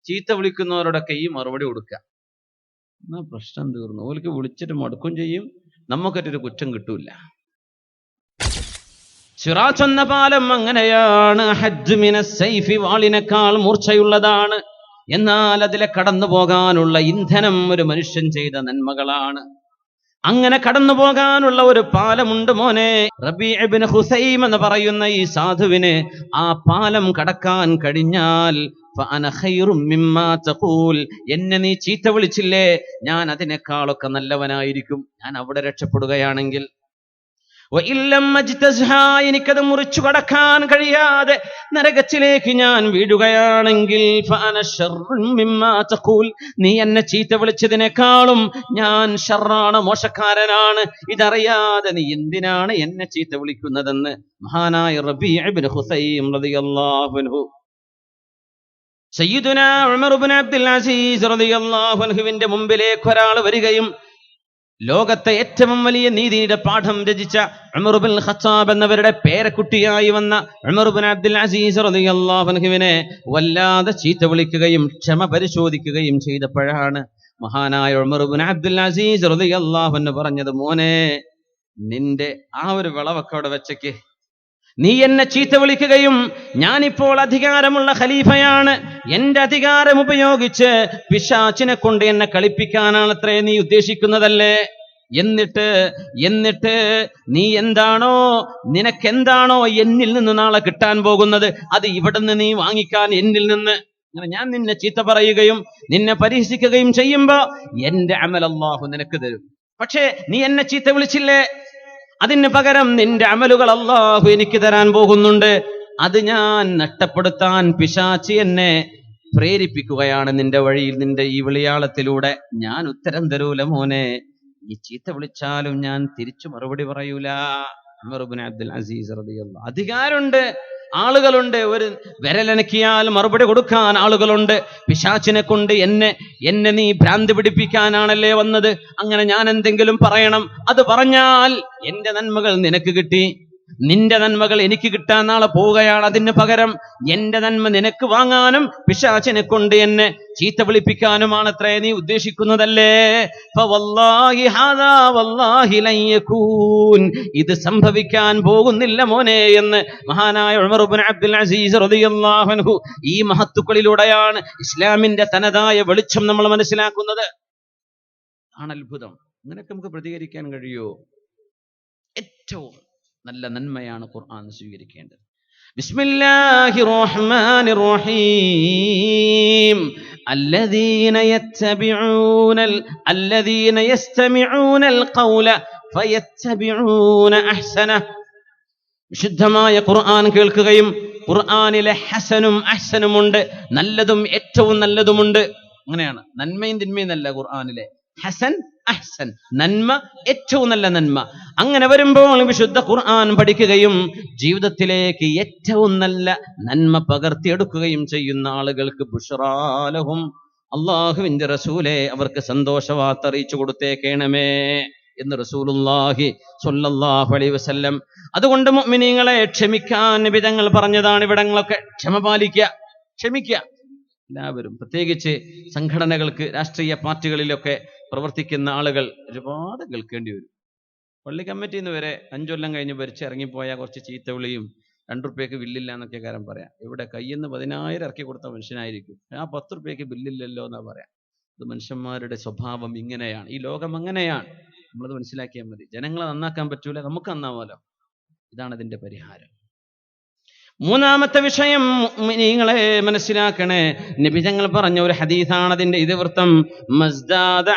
ചീത്ത വിളിക്കുന്നവരോടൊക്കെ ഈ മറുപടി കൊടുക്കുക. എന്നാ പ്രശ്നം തീർന്നു. ഓർക്ക് വിളിച്ചിട്ട് മടുക്കും ചെയ്യും, നമുക്കൊരു കുറ്റം കിട്ടൂല. സിറാത്ത് എന്ന പാലം അങ്ങനെയാണ്. ഹജ്ജ് മിനസ് സൈഫി, വാളിനേക്കാൾ മൂർച്ചയുള്ളതാണ്. എന്നാൽ അതിലെ കടന്നു പോകാനുള്ള ഇന്ധനം ഒരു മനുഷ്യൻ ചെയ്ത നന്മകളാണ്. അങ്ങനെ കടന്നു പോകാനുള്ള ഒരു പാലമുണ്ട് മോനെ. റബീ ഇബ്നു ഹുസൈം എന്ന് പറയുന്ന ഈ സാധുവിന് ആ പാലം കടക്കാൻ കഴിഞ്ഞാൽ ഫഅന ഖൈറും മിമ്മാ തഖൂൽ, എന്നെ നീ ചീത്ത വിളിച്ചില്ലേ, ഞാൻ അതിനേക്കാളൊക്കെ നല്ലവനായിരിക്കും, ഞാൻ അവിടെ രക്ഷപ്പെടുകയാണെങ്കിൽ. എനിക്കത് മുറിച്ചു കടക്കാൻ കഴിയാതെ നരകത്തിലേക്ക് ഞാൻ വീഴുകയാണെങ്കിൽ നീ എന്നെ ചീത്ത വിളിച്ചതിനേക്കാളും ഞാൻ ഷർറാണ്, മോശക്കാരനാണ്. ഇതറിയാതെ നീ എന്തിനാണ് എന്നെ ചീത്ത വിളിക്കുന്നതെന്ന് മഹാനായ റബീ ഇബ്നു ഹുസൈം റളിയല്ലാഹു അൻഹു സയ്യിദുനാ ഉമർ ഇബ്നു അബ്ദുൽ അസീസ് റളിയല്ലാഹു അൻഹുവിന്റെ മുമ്പിലേക്ക് ഒരാൾ വരികയും ലോകത്തെ ഏറ്റവും വലിയ നീതിയുടെ പാഠം രചിച്ച ഉമർ ഇബ്നുൽ ഖത്താബ് എന്നവരുടെ പേരക്കുട്ടിയായി വന്ന ഉമർ ഇബ്നു അബ്ദുൽ അസീസ് റളിയല്ലാഹു അൻഹുവിനെ വല്ലാതെ ചീത്ത വിളിക്കുകയും ക്ഷമ പരിശോധിക്കുകയും ചെയ്തപ്പോഴാണ് മഹാനായ ഉമർ ഇബ്നു അബ്ദുൽ അസീസ് റളിയല്ലാഹു അൻഹു പറഞ്ഞത്, മോനെ, നിന്റെ ആ ഒരു വിളവൊക്കെ അവിടെ വെച്ചേക്ക്. നീ എന്നെ ചീത്ത വിളിക്കുകയും ഞാനിപ്പോൾ അധികാരമുള്ള ഖലീഫയാണ്, എന്റെ അധികാരം ഉപയോഗിച്ച് പിശാചിനെ കൊണ്ട് എന്നെ കളിപ്പിക്കാനാണത്രേ നീ ഉദ്ദേശിക്കുന്നതല്ലേ? എന്നിട്ട് നീ നിനക്കെന്താണോ എന്നിൽ നിന്ന് നാളെ കിട്ടാൻ പോകുന്നത്, അത് ഇവിടുന്ന് നീ വാങ്ങിക്കാൻ എന്നിൽ നിന്ന്. അങ്ങനെ ഞാൻ നിന്നെ ചീത്ത പറയുകയും നിന്നെ പരിഹസിക്കുകയും ചെയ്യുമ്പോ എന്റെ അമൽ അല്ലാഹു നിനക്ക് തരും. പക്ഷേ നീ എന്നെ ചീത്ത വിളിച്ചില്ലേ, അതിന് പകരം നിന്റെ അമലുകൾ അല്ലാഹു എനിക്ക് തരാൻ പോകുന്നുണ്ട്. അത് ഞാൻ നഷ്ടപ്പെടുത്താൻ പിശാചി എന്നെ പ്രേരിപ്പിക്കുകയാണ് നിന്റെ വഴിയിൽ, നിന്റെ ഈ വിളിയാളത്തിലൂടെ. ഞാൻ ഉത്തരം തരൂല മോനെ, നീ ചീത്ത വിളിച്ചാലും ഞാൻ തിരിച്ചു മറുപടി പറയൂല. ഉമർ ഇബ്നു അബ്ദുൽ അസീസ് റളിയല്ലാഹു, അധികാരമുണ്ട്, ആളുകളുണ്ട്, ഒരു വിരലനക്കിയാൽ മറുപടി കൊടുക്കാൻ ആളുകളുണ്ട്. പിശാചിനെ കൊണ്ട് എന്നെ നീ ഭ്രാന്തി പിടിപ്പിക്കാനാണല്ലേ വന്നത്, അങ്ങനെ ഞാൻ എന്തെങ്കിലും പറയണം. അത് പറഞ്ഞാൽ എന്റെ നന്മകൾ നിനക്ക് കിട്ടി, നിന്റെ നന്മകൾ എനിക്ക് കിട്ടാൻ നാളെ പോവുകയാണ്. അതിന് പകരം എന്റെ നന്മ നിനക്ക് വാങ്ങാനും പിശാചിനെ കൊണ്ട് എന്നെ ചീത്ത വിളിപ്പിക്കാനുമാണത്രേ നീ ഉദ്ദേശിക്കുന്നതല്ലേ? ഇത് സംഭവിക്കാൻ പോകുന്നില്ല മോനെ എന്ന് മഹാനായ ഉമർ ഇബ്നു അബ്ദുൽ അസീസ് റളിയല്ലാഹു അൻഹു ഈ മഹത്തുക്കളിലൂടെയാണ് ഇസ്ലാമിന്റെ തനതായ വെളിച്ചം നമ്മൾ മനസ്സിലാക്കുന്നത്. ആണ് അത്ഭുതം. അങ്ങനെയൊക്കെ നമുക്ക് പ്രതികരിക്കാൻ കഴിയുമോ? ഏറ്റവും നല്ല നന്മയാണ് ഖുർആൻ സ്വീകരിക്കേണ്ടത്. ബിസ്മില്ലാഹിർ റഹ്മാനിർ റഹീം. الذين يستمعون القول فيتبعون احسنه. വിശുദ്ധമായ ഖുർആൻ കേൾക്കുകയും ഖുർആനിലെ ഹസനും അഹ്സനുമുണ്ട്, നല്ലതും ഏറ്റവും നല്ലതുമുണ്ട്. അങ്ങനെയാണ്, നന്മയും തിന്മയും നല്ല ഖുർആനിലെ ഹസൻ അഹ്സൻ, നന്മ ഏറ്റവും നല്ല നന്മ. അങ്ങനെ വരുമ്പോൾ വിശുദ്ധ ഖുർആൻ പഠിക്കുകയും ജീവിതത്തിലേക്ക് ഏറ്റവും നല്ല നന്മ പകർത്തിയെടുക്കുകയും ചെയ്യുന്ന ആളുകൾക്ക് ബുശ്റാലഹും, അല്ലാഹുവിന്റെ റസൂലേ അവർക്ക് സന്തോഷവാർത്ത അറിയിച്ചു കൊടുത്തേക്കണമേ എന്ന് റസൂലുള്ളാഹി സ്വല്ലല്ലാഹു അലൈഹി വസല്ലം. അതുകൊണ്ട് മുഅ്മിനീങ്ങളെ ക്ഷമിക്കാൻ നബി തങ്ങൾ പറഞ്ഞതാണ്. ഇവിടങ്ങളൊക്കെ ക്ഷമ പാലിക്കുക, ക്ഷമിക്കുക. എല്ലാവരും, പ്രത്യേകിച്ച് സംഘടനകൾക്ക്, രാഷ്ട്രീയ പാർട്ടികളിലൊക്കെ പ്രവർത്തിക്കുന്ന ആളുകൾ ഒരുപാട് കേൾക്കേണ്ടി വരും. പള്ളി കമ്മിറ്റിയിൽ നിന്ന് വരെ 5 കൊല്ലം കഴിഞ്ഞ് ഭരിച്ച് ഇറങ്ങിപ്പോയാൽ കുറച്ച് ചീത്ത വിളിയും 2 റുപ്യക്ക് ബില്ലില്ല എന്നൊക്കെ കാര്യം പറയാം. ഇവിടെ കയ്യിൽ നിന്ന് 10,000 ഇറക്കി കൊടുത്ത മനുഷ്യനായിരിക്കും, ആ 10 റുപ്യക്ക് ബില്ലില്ലല്ലോ എന്നാ പറയാം. ഇത് മനുഷ്യന്മാരുടെ സ്വഭാവം ഇങ്ങനെയാണ്, ഈ ലോകം അങ്ങനെയാണ്. നമ്മളത് മനസ്സിലാക്കിയാൽ മതി. ജനങ്ങളെ നന്നാക്കാൻ പറ്റൂല, നമുക്ക് നന്നാവാലോ. ഇതാണ് ഇതിന്റെ പരിഹാരം. മൂന്നാമത്തെ വിഷയം മുഅ്മിനീങ്ങളെ മനസ്സിലാക്കണേ. നബി തങ്ങൾ പറഞ്ഞ ഒരു ഹദീസാണ് അതിന്റെ ഇതിവൃത്തം. മസ്ദാദ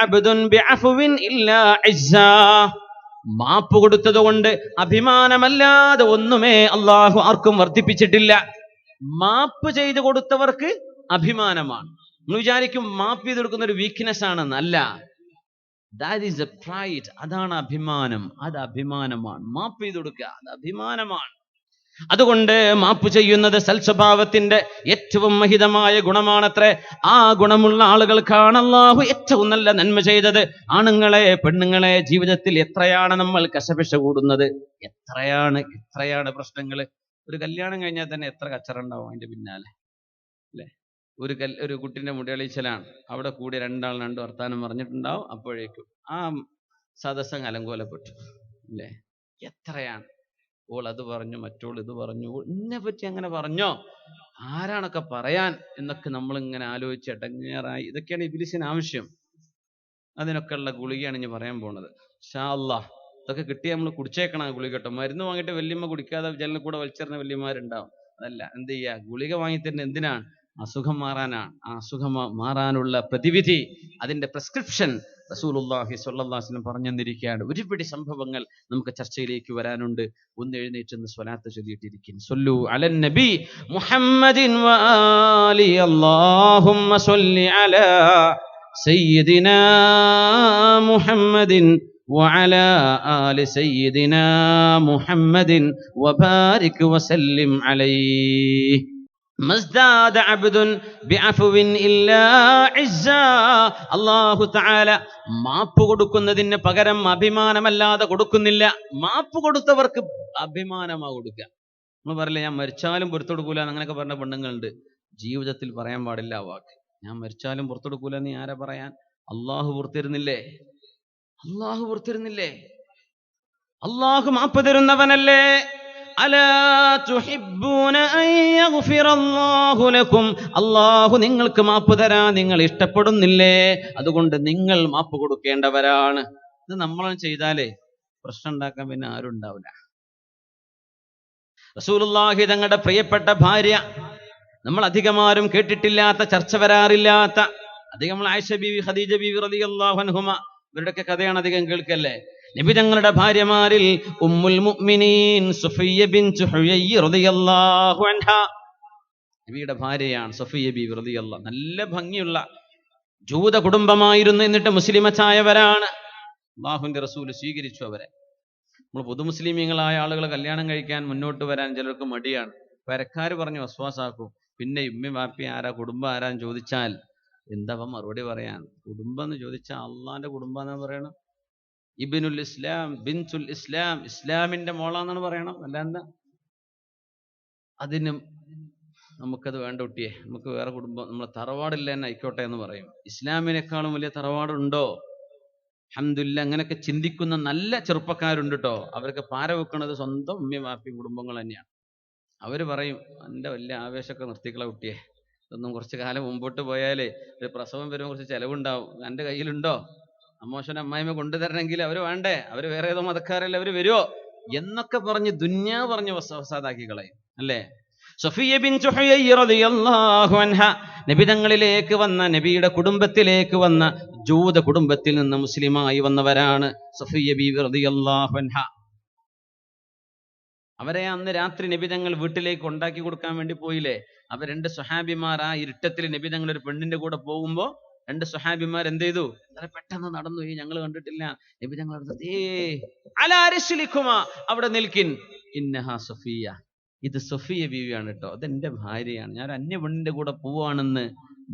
അബ്ദുൻ ബിഅഫ്വിൻ ഇല്ലാ ഇസ്സാ. മാപ്പ് കൊടുത്തതുകൊണ്ട് അഭിമാനമല്ലാതെ ഒന്നുമേ അല്ലാഹു ആർക്കും വർദ്ധിപ്പിച്ചിട്ടില്ല. മാപ്പ് ചെയ്തു കൊടുത്തവർക്ക് അഭിമാനമാണ്. നമ്മൾ വിചാരിക്കും മാപ്പ് ചെയ്ത് കൊടുക്കുന്ന ഒരു വീക്ക്നെസ് ആണെന്ന്. അല്ല, ദാറ്റ് ഈസ് എ പ്രൈഡ്. അതാണ് അഭിമാനം. അത് അഭിമാനമാണ്. മാപ്പ് ചെയ്ത് കൊടുക്കുക, അത് അഭിമാനമാണ്. അതുകൊണ്ട് മാപ്പ് ചെയ്യുന്നത് സൽസ്വഭാവത്തിന്റെ ഏറ്റവും മഹിതമായ ഗുണമാണത്രേ. ആ ഗുണമുള്ള ആളുകൾക്കാണ് അല്ലാഹു ഏറ്റവും നല്ല നന്മ ചെയ്തത്. ആണുങ്ങളെ, പെണ്ണുങ്ങളെ, ജീവിതത്തിൽ എത്രയാണ് നമ്മൾ കശപിശ കൂടുന്നത്, എത്രയാണ് പ്രശ്നങ്ങൾ. ഒരു കല്യാണം കഴിഞ്ഞാൽ തന്നെ എത്ര കച്ചറ ഉണ്ടാവും അതിന്റെ പിന്നാലെ, അല്ലെ? ഒരു കുട്ടിന്റെ മുടിയളിച്ചലാണ്. അവിടെ കൂടി രണ്ടാൾ രണ്ട് വർത്താനം പറഞ്ഞിട്ടുണ്ടാവും. അപ്പോഴേക്കും ആ സദസ്സങ്ങ് അലങ്കോലപ്പെട്ടു അല്ലേ? എത്രയാണ് ഓൾ അത് പറഞ്ഞു, മറ്റോൾ ഇത് പറഞ്ഞു, എന്നെ പറ്റി അങ്ങനെ പറഞ്ഞോ, ആരാണൊക്കെ പറയാൻ എന്നൊക്കെ നമ്മളിങ്ങനെ ആലോചിച്ച് ഇടങ്ങേറായി. ഇതൊക്കെയാണ് ഇബ്ലീസിന് ആവശ്യം. അതിനൊക്കെ ഉള്ള ഗുളികയാണ് ഇനി പറയാൻ പോണത് ഇൻഷാ അല്ലാഹ്. ഇതൊക്കെ കിട്ടിയാൽ നമ്മൾ കുടിച്ചേക്കണം ആ ഗുളിക കേട്ടോ. മരുന്ന് വാങ്ങിയിട്ട് വല്യമ്മ കുടിക്കാതെ ജനലിൽ കൂടെ വലിച്ചെറിഞ്ഞ വല്യമാരുണ്ടാവും. അതല്ല, എന്ത് ചെയ്യുക, ഗുളിക വാങ്ങിത്തരുന്നത് എന്തിനാണ്? അസുഖം മാറാനാണ്. ആ അസുഖം മാറാനുള്ള പ്രതിവിധി, അതിന്റെ പ്രിസ്ക്രിപ്ഷൻ റസൂലുള്ളാഹി സ്വല്ലല്ലാഹു അലൈഹി വസല്ലം പറഞ്ഞു തന്നിരിക്കുകയാണ്. ഒരുപിടി സംഭവങ്ങൾ നമുക്ക് ചർച്ചയിലേക്ക് വരാനുണ്ട്. ഒന്ന് എഴുന്നേറ്റ് സ്വലാത്ത് ചൊല്ലിയിട്ടിരിക്കും. സ്വല്ലു അലൻ നബി മുഹമ്മദിൻ വആലി അല്ലാഹുമ്മ സ്വല്ലി അലാ സയ്യിദിനാ മുഹമ്മദിൻ وعلى آل سيدنا محمد وبارك وسلم عليه ما ازداد عبد بعفو إلا عزا. അല്ലാഹു തആല മാപ്പ് കൊടുക്കുന്നതിന് പകരം അഭിമാനമല്ലാതെ കൊടുക്കുന്നില്ല. മാപ്പ് കൊടുത്തവർക്ക് അഭിമാനമാ കൊടുക്കുക. നമ്മൾ പറയില്ല, ഞാൻ മരിച്ചാലും പുറത്തു കൊടുക്കൂല അങ്ങനെയൊക്കെ പറഞ്ഞ പെണ്ണുങ്ങളുണ്ട്. ജീവിതത്തിൽ പറയാൻ പാടില്ല ആ വാക്ക്. ഞാൻ മരിച്ചാലും പുറത്തു കൊടുക്കൂല എന്ന് ആരാ പറയാൻ? അള്ളാഹു പുറത്തിരുന്നില്ലേ? അള്ളാഹു പുറത്തിരുന്നില്ലേ? അള്ളാഹു മാപ്പ് തരുന്നവനല്ലേ? അലാ തുഹിബ്ബൂന അൻ യഗ്ഫിറല്ലാഹു ലക്കും. അള്ളാഹു നിങ്ങൾക്ക് മാപ്പ് തരാൻ നിങ്ങൾ ഇഷ്ടപ്പെടുന്നില്ലേ? അതുകൊണ്ട് നിങ്ങൾ മാപ്പ് കൊടുക്കേണ്ടവരാണ്. ഇത് നമ്മളെ ചെയ്താലേ പ്രശ്നം ഉണ്ടാക്കാൻ പിന്നെ ആരും ഉണ്ടാവില്ല. റസൂലുള്ളാഹി തങ്ങളുടെ പ്രിയപ്പെട്ട ഭാര്യ, നമ്മൾ അധികമാരും കേട്ടിട്ടില്ലാത്ത, ചർച്ച വരാറില്ലാത്ത, അധികം ആയിഷ ബീവി, ഖദീജ ബീവി റളിയല്ലാഹു അൻഹുമ, ഇവരുടെയൊക്കെ കഥയാണ് അധികം കേൾക്കല്ലേ. നബി തങ്ങളുടെ ഭാര്യമാരിൽ ഉമ്മുൽ മുഅ്മിനീൻ സഫിയ്യ ബിൻത് ഹുയയ്യ് റളിയല്ലാഹു അൻഹാ, നബിയുടെ ഭാര്യയാണ് സഫിയ്യ ബീവി റളിയല്ലാഹു. നല്ല ഭംഗിയുള്ള ജൂത കുടുംബമായിരുന്നു. എന്നിട്ട് മുസ്ലിമച്ചായവരാണ്. അല്ലാഹുവിന്റെ റസൂൽ സ്വീകരിച്ചു അവരെ. നമ്മൾ പൊതു മുസ്ലിമീങ്ങളായ ആളുകൾ കല്യാണം കഴിക്കാൻ മുന്നോട്ട് വരാൻ ചിലർക്ക് മടിയാണ്. പരക്കാർ പറഞ്ഞ് വസ്വാസാക്കും. പിന്നെ ഉമ്മി വാപ്പി ആരാ, കുടുംബം ആരാന്ന് ചോദിച്ചാൽ എന്താ മറുപടി പറയാൻ? കുടുംബം എന്ന് ചോദിച്ചാൽ അള്ളാന്റെ കുടുംബം എന്നാ പറയണം. ഇബ്നുൽ ഇസ്ലാം, ബിൻതുൽ ഇസ്ലാം, ഇസ്ലാമിന്റെ മോളാന്നാണ് പറയണം. അല്ലാന്താ? അതിനും നമുക്കത് വേണ്ട കുട്ടിയെ, നമുക്ക് വേറെ കുടുംബം, നമ്മളെ തറവാടില്ല തന്നെ ആയിക്കോട്ടെ എന്ന് പറയും. ഇസ്ലാമിനേക്കാളും വലിയ തറവാടുണ്ടോ? അൽഹംദുലില്ലാഹ്, അങ്ങനെയൊക്കെ ചിന്തിക്കുന്ന നല്ല ചെറുപ്പക്കാരുണ്ട് കേട്ടോ. അവർക്ക് പാര വെക്കുന്നത് സ്വന്തം ഉമ്മി വാപ്പി കുടുംബങ്ങൾ തന്നെയാണ്. അവര് പറയും, എൻ്റെ വലിയ ആവേശമൊക്കെ നിർത്തിക്കള കുട്ടിയെ, ഇതൊന്നും കുറച്ച് കാലം മുമ്പോട്ട് പോയാലേ ഒരു പ്രസവം വരുമ്പോൾ കുറച്ച് ചിലവുണ്ടാവും, എൻ്റെ കയ്യിലുണ്ടോ? അമ്മോശനെ അമ്മായിമ്മ കൊണ്ടുതരണമെങ്കിൽ അവർ വേണ്ടേ? അവർ വേറെ ഏതോ മതക്കാരല്ലേ, അവർ വരുമോ എന്നൊക്കെ പറഞ്ഞ് ദുന്യാവ് പറഞ്ഞ് വസാദാക്കി കളയും അല്ലേ. സഫിയ്യ ബിൻത് ഹുയയ്യ് റളിയല്ലാഹു അൻഹ നബി തങ്ങളിലേക്ക് വന്ന, നബിയുടെ കുടുംബത്തിലേക്ക് വന്ന ജൂത കുടുംബത്തിൽ നിന്ന് മുസ്ലിമായി വന്നവരാണ് സഫിയ്യ ബീവി റളിയല്ലാഹു അൻഹ. അവരെ അന്ന് രാത്രി നബി തങ്ങൾ വീട്ടിലേക്ക് ഉണ്ടാക്കി കൊടുക്കാൻ വേണ്ടി പോയില്ലേ? അവർ രണ്ട് സ്വഹാബിമാർ ആ ഇരുട്ടത്തിൽ നബി തങ്ങൾ ഒരു പെണ്ണിന്റെ കൂടെ പോകുമ്പോ രണ്ട് സ്വഹാബിമാർ എന്ത് ചെയ്തു? വളരെ പെട്ടെന്ന് നടന്നു. ഞങ്ങൾ കണ്ടിട്ടില്ല. നബി തങ്ങൾ അവിടെ നിൽക്കിൻ, ഇന്നഹാ സഫിയ, ഇത് സഫിയ ബീവിയാണ് കേട്ടോ, അതെന്റെ ഭാര്യയാണ്. ഞാൻ അന്യ പെണ്ണിന്റെ കൂടെ പോവാണെന്ന്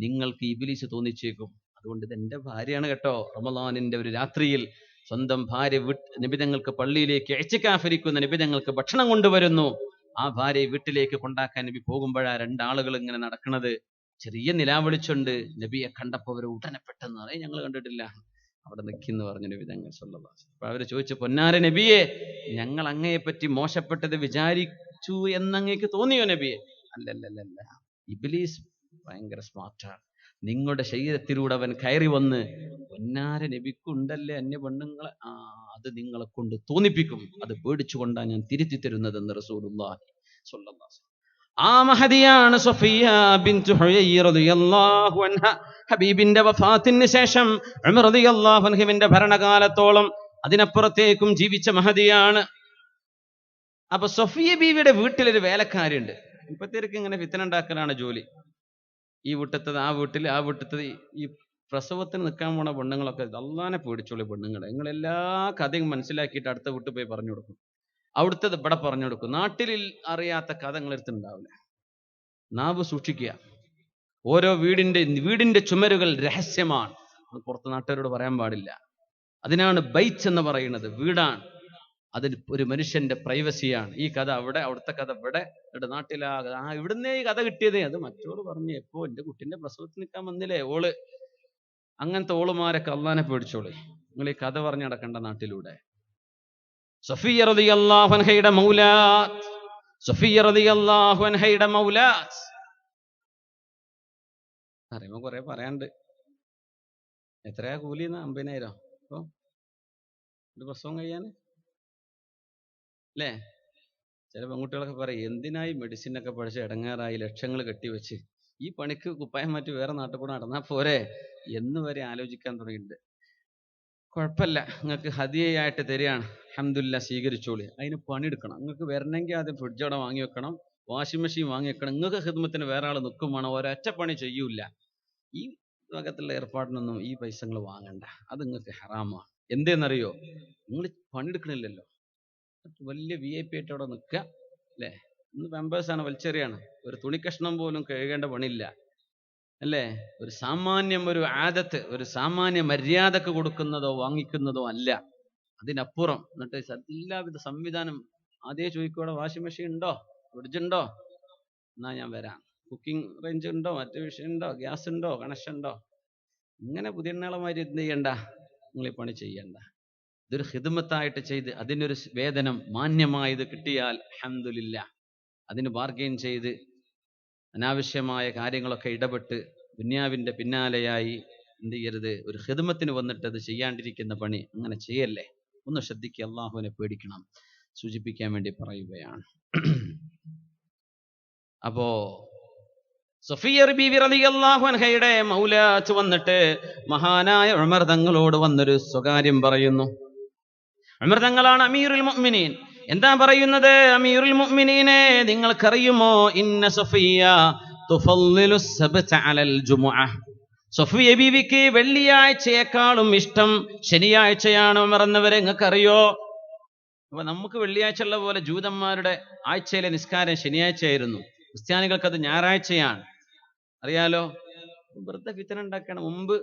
നിങ്ങൾക്ക് ഇബ്ലീസ് തോന്നിച്ചേക്കും. അതുകൊണ്ട് ഇത് എന്റെ ഭാര്യയാണ് കേട്ടോ. റമളാനിന്റെ ഒരു രാത്രിയിൽ സ്വന്തം ഭാര്യ നബിതങ്ങൾക്ക് പള്ളിയിലേക്ക് ഇഅ്തികാഫിരിക്കുന്ന നബിതങ്ങൾക്ക് ഭക്ഷണം കൊണ്ടുവരുന്നു. ആ ഭാര്യയെ വീട്ടിലേക്ക് കൊണ്ടാക്കാൻ നബി പോകുമ്പോഴാ രണ്ടാളുകൾ ഇങ്ങനെ നടക്കുന്നത്. ചെറിയ നിലാവിളിച്ചുണ്ട്. നബിയെ കണ്ടപ്പോൾ അവർ ഉടനെ പെട്ടെന്ന് ഞങ്ങൾ കണ്ടിട്ടില്ല, അവിടെ നിൽക്കുന്നു പറഞ്ഞു നബിതങ്ങൾ സ്വല്ലല്ലാഹു അലൈഹി വസല്ലം. അപ്പൊ അവര് ചോദിച്ചു, പൊന്നാര നബിയെ, ഞങ്ങൾ അങ്ങയെപ്പറ്റി മോശപ്പെട്ടത് വിചാരിച്ചു എന്നങ്ങേക്ക് തോന്നിയോ നബിയെ? അല്ലല്ലല്ല, ഇബ്ലീസ് ഭയങ്കര സ്മാർട്ടാണ്. നിങ്ങളുടെ ശരീരത്തിലൂടെ അവൻ കയറി വന്ന് പൊന്നാര നബിക്കുണ്ടല്ലേ അന്യ പെണ്ണുങ്ങളെ, അത് നിങ്ങളെ കൊണ്ട് തോന്നിപ്പിക്കും. അത് പേടിച്ചുകൊണ്ടാണ് ഞാൻ തിരുത്തി തരുന്നതെന്ന് റസൂലുള്ളാഹി സ്വല്ലല്ലാഹു അലൈഹി വസല്ലം. ആ മഹദിയാണ് സഫിയ ബിൻത് ഹുയയ്യ് റളിയല്ലാഹു അൻഹ. ഹബീബിന്റെ വഫാത്തിന് ശേഷം ഉമർ റളിയല്ലാഹു അൻഹുവിന്റെ ഭരണകാലത്തോളം അതിനപ്പുറത്തേക്കും ജീവിച്ച മഹദിയാണ്. അപ്പൊ സഫിയ ബീവിയുടെ വീട്ടിലൊരു വേലക്കാരിയുണ്ട്. ഇപ്പത്തേക്ക് ഇങ്ങനെ ഫിത്ന ഉണ്ടാക്കലാണ് ജോലി. ഈ വീട്ടത്തത് ആ വീട്ടിൽ, ആ വീട്ടത്തത്. ഈ പ്രസവത്തിന് നിൽക്കാൻ പോണ പെണ്ണുങ്ങളൊക്കെ അള്ളാനെ പേടിച്ചോളി പെണ്ണുങ്ങളെ. നിങ്ങൾ എല്ലാ കഥയും മനസ്സിലാക്കിയിട്ട് അടുത്ത വീട്ടിൽ പോയി പറഞ്ഞു കൊടുക്കും. അവിടുത്തത് ഇവിടെ പറഞ്ഞു കൊടുക്കും. നാട്ടിൽ അറിയാത്ത കഥ നിങ്ങളെടുത്തുണ്ടാവില്ല. നാവ് സൂക്ഷിക്കുക. ഓരോ വീടിന്റെ ചുമരുകൾ രഹസ്യമാണ്. അത് പുറത്ത് നാട്ടുകാരോട് പറയാൻ പാടില്ല. അതിനാണ് ബൈത്ത് എന്ന് പറയുന്നത്, വീടാണ്. അതിൽ ഒരു മനുഷ്യന്റെ പ്രൈവസിയാണ്. ഈ കഥ അവിടെ, അവിടുത്തെ കഥ ഇവിടെ, ഇവിടെ നാട്ടിലാകെ ഇവിടുന്നേ ഈ കഥ കിട്ടിയത്. അത് മറ്റോള് പറഞ്ഞു, എപ്പോ എന്റെ കുട്ടിന്റെ പ്രസവത്തിൽ നിൽക്കാൻ വന്നില്ലേ ഓള്. അങ്ങനത്തെ ഓളുമാരൊക്കെ അള്ളാനെ പേടിച്ചോളി. നിങ്ങൾ ഈ കഥ പറഞ്ഞു നടക്കണ്ട നാട്ടിലൂടെ. സഫിയ്യ റളിയല്ലാഹു അൻഹയുടെ മൗലാത്ത്, സഫിയ്യ റളിയല്ലാഹു അൻഹയുടെ മൗലാത്ത് പറയുമ്പോ കുറെ പറയാണ്ട്. എത്രയാ കൂലിന്ന്? 50,000 അപ്പൊ ഒരു പ്രസവം കഴിയാന് അല്ലേ? ചില പെൺകുട്ടികളൊക്കെ പറയും, എന്തിനായി മെഡിസിനൊക്കെ പഠിച്ച് ഇടങ്ങാറായി ലക്ഷങ്ങൾ കെട്ടിവെച്ച് ഈ പണിക്ക് കുപ്പായം മാറ്റി വേറെ നാട്ടിൽ കൂടെ നടന്നാൽ പോരെ എന്ന് വരെ ആലോചിക്കാൻ തുടങ്ങിയിട്ടുണ്ട്. കുഴപ്പമില്ല, നിങ്ങൾക്ക് ഹദിയയായിട്ട് തരികയാണ്, അൽഹംദുലില്ലാ, സ്വീകരിച്ചോളി. അതിന് പണിയെടുക്കണം. നിങ്ങൾക്ക് വരണമെങ്കിൽ ആദ്യം ഫ്രിഡ്ജ് അവിടെ വാങ്ങി വെക്കണം, വാഷിംഗ് മെഷീൻ വാങ്ങി വെക്കണം. നിങ്ങൾക്ക് ഹിദ്മത്തിന് വേറെ ആൾ നിൽക്കും വേണം, ഒരൊറ്റ പണി ചെയ്യൂല. ഈ ലോകത്തുള്ള ഏർപ്പാടിനൊന്നും ഈ പൈസകൾ വാങ്ങണ്ട, അത് നിങ്ങൾക്ക് ഹറാമാണ്. എന്തേന്നറിയോ? നിങ്ങൾ പണിയെടുക്കണില്ലല്ലോ. വലിയ VIP ആയിട്ട് അവിടെ നിൽക്കുക അല്ലേ? ഇന്ന് മെമ്പേഴ്സാണ് വലിച്ചെറിയാണ്. ഒരു തുണിക്കഷ്ണം പോലും കഴുകേണ്ട പണിയില്ല അല്ലേ? ഒരു സാമാന്യം ഒരു ആദത്ത്, ഒരു സാമാന്യ മര്യാദക്ക് കൊടുക്കുന്നതോ വാങ്ങിക്കുന്നതോ അല്ല, അതിനപ്പുറം. എന്നിട്ട് എല്ലാവിധ സംവിധാനം ആദ്യം ചോദിക്കൂടെ, വാഷിംഗ് മെഷീൻ ഉണ്ടോ, ഫ്രിഡ്ജ് ഉണ്ടോ, എന്നാ ഞാൻ വരാം. കുക്കിംഗ് റേഞ്ച് ഉണ്ടോ, മറ്റു വിഷയം ഉണ്ടോ, ഗ്യാസ് ഉണ്ടോ, കണക്ഷൻ ഉണ്ടോ. ഇങ്ങനെ പുതിയ നാളമാര് എന്ത് ചെയ്യണ്ട, നിങ്ങൾ ഈ പണി ചെയ്യണ്ട. ഇതൊരു ഖിദ്മത്തായിട്ട് ചെയ്ത് അതിനൊരു വേതനം മാന്യമായത് കിട്ടിയാൽ അൽഹംദുലില്ലാ. അതിന് ബാർഗെയിൻ ചെയ്ത് അനാവശ്യമായ കാര്യങ്ങളൊക്കെ ഇടപെട്ട് ദുനിയാവിന്റെ പിന്നാലെയായി എന്ത് ചെയ്യരുത്. ഒരു ഖിദ്മത്തിന് വന്നിട്ട് അത് ചെയ്യാണ്ടിരിക്കുന്ന പണി അങ്ങനെ ചെയ്യല്ലേ. ഒന്ന് ശ്രദ്ധിക്കുക, അള്ളാഹുവിനെ പേടിക്കണം. സൂചിപ്പിക്കാൻ വേണ്ടി പറയുകയാണ്. അപ്പോ സഫിയ്യ ബീവി റളിയല്ലാഹു അൻഹയുടെ മൗലാത്ത് വന്നിട്ട് മഹാനായ ഉമർ തങ്ങളോട് വന്നൊരു സ്വകാര്യം പറയുന്നു. ഉമർ തങ്ങളാണ് അമീറുൽ മുഅ്മിനീൻ. എന്താ പറയുന്നത്? അമീറുൽ മുഅ്മിനീനെ, നിങ്ങൾക്കറിയുമോ, ഇന്ന സഫിയ്യ തുഫള്ളിലു സബ്ത അലൽ ജുമുഅ. സഫിയ്യ ബീവിക്ക് വെള്ളിയാഴ്ചയെക്കാളും ഇഷ്ടം ശനിയാഴ്ചയാണ്. ഉമർ എന്നവരെ നിങ്ങൾക്കറിയോ? അപ്പൊ നമുക്ക് വെള്ളിയാഴ്ച ഉള്ള പോലെ ജൂതന്മാരുടെ ആഴ്ചയിലെ നിസ്കാരം ശനിയാഴ്ചയായിരുന്നു. ക്രിസ്ത്യാനികൾക്ക് അത് ഞായറാഴ്ചയാണ്. അറിയാലോ. വെറുതെ ഫിത്ന ഉണ്ടാക്കണം. മുമ്പ്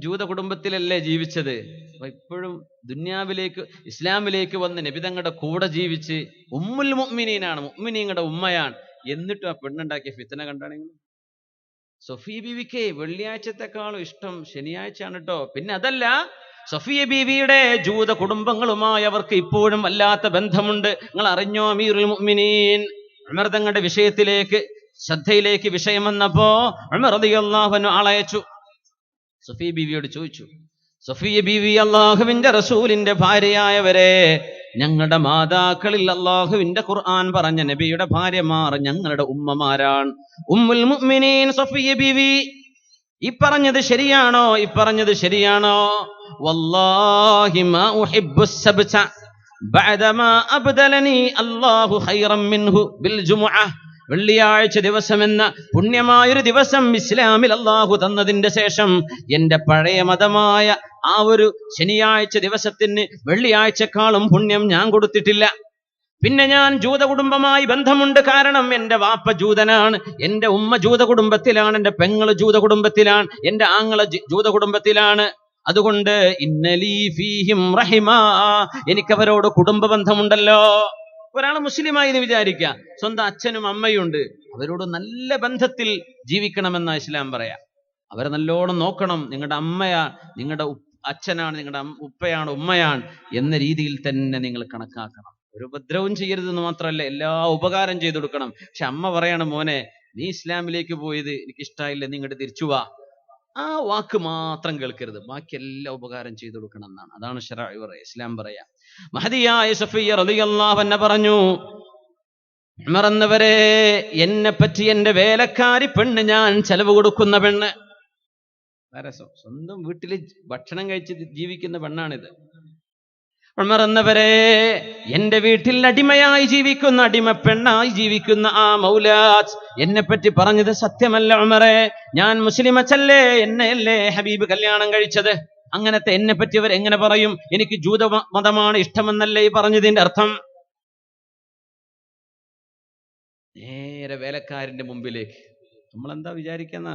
ജൂത കുടുംബത്തിലല്ലേ ജീവിച്ചത്. അപ്പൊ ഇപ്പോഴും ദുന്യാവിലേക്ക് ഇസ്ലാമിലേക്ക് വന്ന് നബി തങ്ങളുടെ കൂടെ ജീവിച്ച് ഉമ്മുൽ മുഅ്മിനീനാണ്, മുഅ്മിനീങ്ങളുടെ ഉമ്മയാണ്. എന്നിട്ടും ആ പെണ്ണുണ്ടാക്കിയ ഫിത്ന കണ്ടാണെങ്കിൽ. സഫിയ്യ ബീവിക്ക് വെള്ളിയാഴ്ചത്തെക്കാളും ഇഷ്ടം ശനിയാഴ്ചയാണ് കേട്ടോ. പിന്നെ അതല്ല, സഫിയ്യ ബീവിയുടെ ജൂത കുടുംബങ്ങളുമായി അവർക്ക് ഇപ്പോഴും വല്ലാത്ത ബന്ധമുണ്ട്. നിങ്ങൾ അറിഞ്ഞോ? അമീറുൽ മുഅ്മിനീൻ ഉമർ തങ്ങളുടെ വിഷയത്തിലേക്ക്, ശ്രദ്ധയിലേക്ക് വിഷയം വന്നപ്പോ ഉമർ റളിയല്ലാഹു അൻഹു ആളയച്ചു. സഫിയ്യ ബീവിയോട് ചോദിച്ചു, സഫിയ്യ ബീവി, അള്ളാഹുവിന്റെ റസൂലിന്റെ ഭാര്യയായവരെ, ഞങ്ങളുടെ മാതാക്കളിൽ അള്ളാഹുവിന്റെ ഖുർആൻ പറഞ്ഞ നബിയുടെ ഭാര്യമാർ ഞങ്ങളുടെ ഉമ്മമാരാണ്. ഉമ്മുൽ മുഅ്മിനീൻ സഫിയ്യ ബീവി, ഈ പറഞ്ഞത് ശരിയാണോ? ഈ പറഞ്ഞത് ശരിയാണോ? വല്ലാഹി മാ ഉഹിബ്ബു സബ്ത ബഅദമാ അബ്ദലനി അല്ലാഹു ഖൈറൻ മിൻഹു ബിൽ ജുമുഅ. വെള്ളിയാഴ്ച ദിവസം എന്ന പുണ്യമായൊരു ദിവസം ഇസ്ലാമിൽ അള്ളാഹു തന്നതിന്റെ ശേഷം എന്റെ പഴയ മതമായ ആ ഒരു ശനിയാഴ്ച ദിവസത്തിന് വെള്ളിയാഴ്ചക്കാളും പുണ്യം ഞാൻ കൊടുത്തിട്ടില്ല. പിന്നെ ഞാൻ ജൂത കുടുംബമായി ബന്ധമുണ്ട്. കാരണം എന്റെ വാപ്പ ജൂതനാണ്, എന്റെ ഉമ്മ ജൂത കുടുംബത്തിലാണ്, എന്റെ പെങ്ങള് ജൂത കുടുംബത്തിലാണ്, എന്റെ ആങ്ങള ജൂത കുടുംബത്തിലാണ്. അതുകൊണ്ട് ഇന്നലീ ഫീഹിം റഹിമാ, എനിക്കവരോട് കുടുംബ ബന്ധമുണ്ടല്ലോ. ഒരാൾ മുസ്ലിമായി എന്ന് വിചാരിക്കുക, സ്വന്തം അച്ഛനും അമ്മയും ഉണ്ട്, അവരോട് നല്ല ബന്ധത്തിൽ ജീവിക്കണമെന്ന ഇസ്ലാം പറയാം. അവരെ നല്ലോണം നോക്കണം. നിങ്ങളുടെ അമ്മയാ, നിങ്ങളുടെ അച്ഛനാണ്, നിങ്ങളുടെ ഉപ്പയാണ്, ഉമ്മയാണ് എന്ന രീതിയിൽ തന്നെ നിങ്ങൾ കണക്കാക്കണം. ഒരു ഉപദ്രവം ചെയ്യരുതെന്ന് മാത്രമല്ല, എല്ലാ ഉപകാരം ചെയ്തു കൊടുക്കണം. പക്ഷെ അമ്മ പറയണം, മോനെ നീ ഇസ്ലാമിലേക്ക് പോയത് എനിക്കിഷ്ടായില്ല, നീ ഇങ്ങോട്ട് തിരിച്ചു വാ. ആ വാക്ക് മാത്രം കേൾക്കരുത്, ബാക്കി എല്ലാ ഉപകാരം ചെയ്തു കൊടുക്കണം എന്നാണ്. അതാണ് ശറഅ് പറയാ, ഇസ്ലാം പറയാ. മഹദിയായ സഫിയ്യ റളിയല്ലാഹു അൻഹ പറഞ്ഞു, ഉമർ എന്നവരെ, എന്നെ പറ്റി എന്റെ വേലക്കാരി പെണ്ണ്, ഞാൻ ചെലവ് കൊടുക്കുന്ന പെണ്ണ്, സ്വന്തം വീട്ടില് ഭക്ഷണം കഴിച്ച് ജീവിക്കുന്ന പെണ്ണാണിത്. ഉമർ എന്നവരെ, എന്റെ വീട്ടിൽ അടിമയായി ജീവിക്കുന്ന, അടിമ പെണ്ണായി ജീവിക്കുന്ന ആ മൗലാത്ത് എന്നെ പറ്റി പറഞ്ഞത് സത്യമല്ല ഉമറെ. ഞാൻ മുസ്ലിമച്ചല്ലേ, എന്നെയല്ലേ ഹബീബ് കല്യാണം കഴിച്ചത്. അങ്ങനത്തെ എന്നെ പറ്റി അവർ എങ്ങനെ പറയും? എനിക്ക് ജൂത മതമാണ് ഇഷ്ടമെന്നല്ലേ ഈ പറഞ്ഞതിന്റെ അർത്ഥം? നേരെ വേലക്കാരന്റെ മുമ്പിലേക്ക്. നമ്മളെന്താ വിചാരിക്കുന്ന?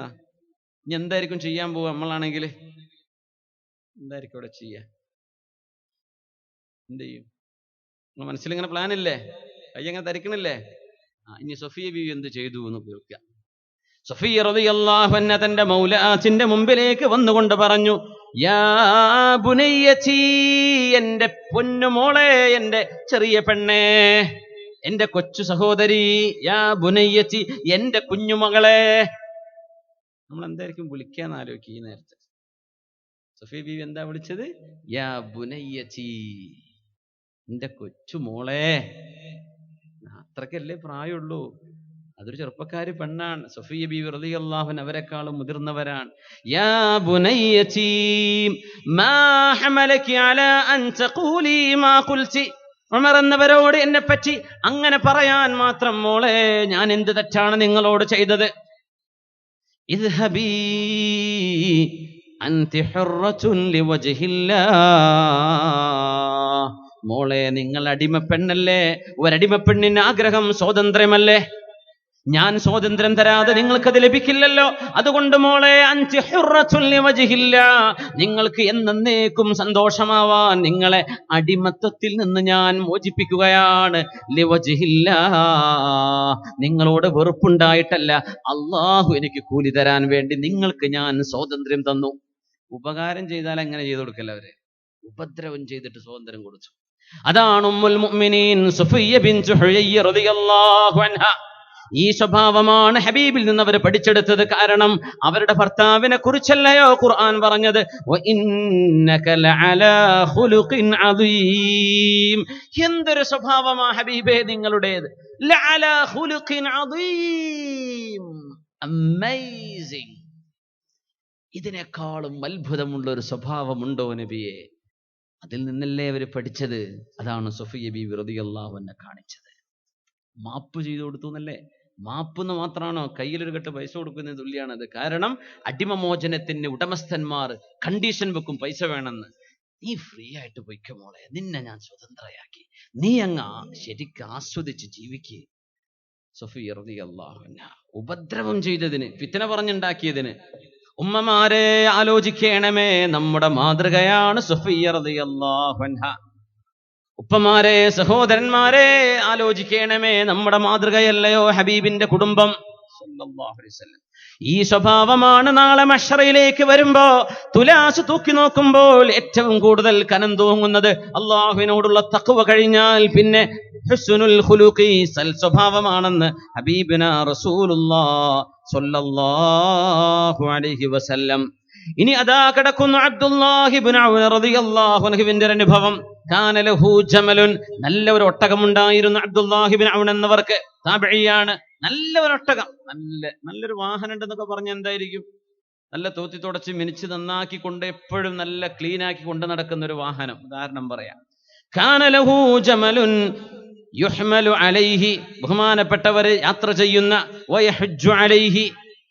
ഇനി എന്തായിരിക്കും ചെയ്യാൻ പോവുക? നമ്മളാണെങ്കിൽ എന്തായിരിക്കും ഇവിടെ ചെയ്യുക? എന്ത് ചെയ്യും? നിങ്ങൾ മനസ്സിലിങ്ങനെ പ്ലാൻ ഇല്ലേ? കൈ അങ്ങനെ ധരിക്കണില്ലേ? ഇനി സഫിയ ബീവി എന്ത് ചെയ്തു എന്ന് കേൾക്കുക. സഫിയ റളിയല്ലാഹു അൻഹ തന്റെ മൗലാത്തിന്റെ മുമ്പിലേക്ക് വന്നുകൊണ്ട് പറഞ്ഞു, യാ ബുനയ്യതി, എന്റെ പൊന്നുമോളെ, എന്റെ ചെറിയ പെണ്ണേ, എന്റെ കൊച്ചു സഹോദരി, യാ ബുനയ്യതി, എന്റെ കുഞ്ഞുമകളെ. നമ്മൾ എന്തായിരിക്കും വിളിക്കാന്ന് ആലോചിക്കുക ഈ നേരത്തെ. സഫിയ ബീവി എന്താ വിളിച്ചത്? യാ ബുനയ്യതി, എന്റെ കൊച്ചുമോളെ. അത്രക്കല്ലേ പ്രായമുള്ളൂ. അതൊരു ചെറുപ്പക്കാരി പെണ്ണാണ്. സഫിയ ബീവി റളിയല്ലാഹു അൻഹ അവരെക്കാളും മുതിർന്നവരാണ്. യാ ബുനയ്യതി മാ ഹമലകി അലാ അൻ തഖൂലി മാ ഖുൽതി, ഉമർ എന്നവരോട് എന്നെ പറ്റി അങ്ങനെ പറയാൻ മാത്രം മോളെ ഞാൻ എന്ത് തെറ്റാണ് നിങ്ങളോട് ചെയ്തത്? ഇദ്ഹബീ അൻതി ഹുറത്തുൻ ലിവജ്ഹില്ലാഹ്, മോളെ നിങ്ങൾ അടിമപ്പെണ്ണല്ലേ. ഒരടിമപ്പെണ്ണിന് ആഗ്രഹം സ്വാതന്ത്ര്യമല്ലേ? ഞാൻ സ്വാതന്ത്ര്യം തരാതെ നിങ്ങൾക്കത് ലഭിക്കില്ലല്ലോ. അതുകൊണ്ട് മോളെ, അൻതി ഹുറത്തുൻ ലിവജ്ഹില്ലാഹ്, നിങ്ങൾക്ക് എന്നേക്കും സന്തോഷമാവാൻ നിങ്ങളെ അടിമത്തത്തിൽ നിന്ന് ഞാൻ മോചിപ്പിക്കുകയാണ്. ലിവജ്ഹില്ലാഹ്, നിങ്ങളോട് വെറുപ്പുണ്ടായിട്ടല്ല, അള്ളാഹു എനിക്ക് കൂലി തരാൻ വേണ്ടി നിങ്ങൾക്ക് ഞാൻ സ്വാതന്ത്ര്യം തന്നു. ഉപകാരം ചെയ്താൽ എങ്ങനെ ചെയ്തു കൊടുക്കല്ല അവര്? ഉപദ്രവം ചെയ്തിട്ട് സ്വാതന്ത്ര്യം കൊടുത്തു. അതാണ് ഉമ്മുൽ മുഅ്മിനീൻ സഫിയ്യ ബിൻത് ഹുയയ്യ റളിയല്ലാഹു അൻഹ. ഈ സ്വഭാവമാണ് ഹബീബിൽ നിന്ന് അവർ പഠിച്ചെടുത്തത്. കാരണം അവരുടെ ഭർത്താവിനെ കുറിച്ചല്ലയോ ഖുർആൻ പറഞ്ഞത്, വഇന്നക ലഅലാ ഖുലുഖിൻ അദീം. എന്തൊരു സ്വഭാവമാ ഹബീബേ നിങ്ങളുടേത്. ലഅലാ ഖുലുഖിൻ അദീം, അമേസിംഗ്. ഇതിനേക്കാളും അത്ഭുതമുള്ള ഒരു സ്വഭാവമുണ്ടോ നബിയെ? അതിൽ നിന്നല്ലേ അവർ പഠിച്ചത്. അതാണ് സഫിയ്യ ബീവി റളിയല്ലാഹു അൻഹ കാണിച്ചത്. മാപ്പ് ചെയ്തു കൊടുത്തു എന്നല്ലേ? മാപ്പെന്ന് മാത്രമാണോ? കയ്യിലൊരു കെട്ട് പൈസ കൊടുക്കുന്നതിന് തുല്യാണത്. കാരണം അടിമമോചനത്തിന് ഉടമസ്ഥന്മാർ കണ്ടീഷൻ വെക്കും, പൈസ വേണമെന്ന്. നീ ഫ്രീ ആയിട്ട് പൊയ്ക്കോ മോളെ, നിന്നെ ഞാൻ സ്വതന്ത്രയാക്കി, നീ അങ്ങ് ശരിക്ക് ആസ്വദിച്ച് ജീവിക്ക്. സഫിയ്യ റളിയല്ലാഹു അൻഹ ഉപദ്രവം ചെയ്തതിന്, ഫിത്ന പറഞ്ഞുണ്ടാക്കിയതിന് ഉമ്മമാരെ ആലോചിക്കണമേ. നമ്മുടെ മാതൃകയാണ് സഫിയ്യ റളിയല്ലാഹു അൻഹ. ഉപ്പമാരെ, സഹോദരന്മാരെ ആലോചിക്കണമേ. നമ്മുടെ മാതൃകയല്ലയോ ഹബീബിന്റെ കുടുംബം സല്ലല്ലാഹു അലൈഹി വസല്ലം? ഈ സ്വഭാവമാണ് നാളെ മഹ്ശറിലേക്ക് വരുമ്പോ, തുലാസ് തൂക്കി നോക്കുമ്പോൾ ഏറ്റവും കൂടുതൽ കനം തൂങ്ങുന്നത് അള്ളാഹുവിനോടുള്ള തഖ്വ കഴിഞ്ഞാൽ പിന്നെ ഹുസ്നുൽ ഖുലുഖി, സൽ സ്വഭാവമാണെന്ന് ഹബീബിനാ റസൂലുള്ളാഹി സ്വല്ലല്ലാഹു അലൈഹി വസല്ലം. ഇനി അതാ കിടക്കുന്നു അബ്ദുല്ലാഹി ഇബ്നു ഔൻ റളിയല്ലാഹു അൻഹുവിന്റെ അനുഭവം. കാന ലഹു ജമലുൻ, നല്ല ഒരു ഒട്ടകമുണ്ടായിരുന്നു അബ്ദുല്ലാഹി ഇബ്നു ഔൻ എന്നവർക്ക്. താബിഈയാണ്. നല്ല ഒരു ഒട്ടകം, നല്ലൊരു വാഹനം ഉണ്ടെന്നൊക്കെ പറഞ്ഞ എന്തായിരിക്കും? നല്ല തോത്തി തുടച്ച് മിനിച്ച് നന്നാക്കി കൊണ്ട് എപ്പോഴും നല്ല ക്ലീൻ ആക്കി കൊണ്ട് നടക്കുന്ന ഒരു വാഹനം. ഉദാഹരണം പറയാം. കാന ലഹു ജമലുൻ യുഹ്മലു അലൈഹി, ബഹുമാനപ്പെട്ടവർ യാത്ര ചെയ്യുന്ന, വയഹജ്ജു അലൈഹി,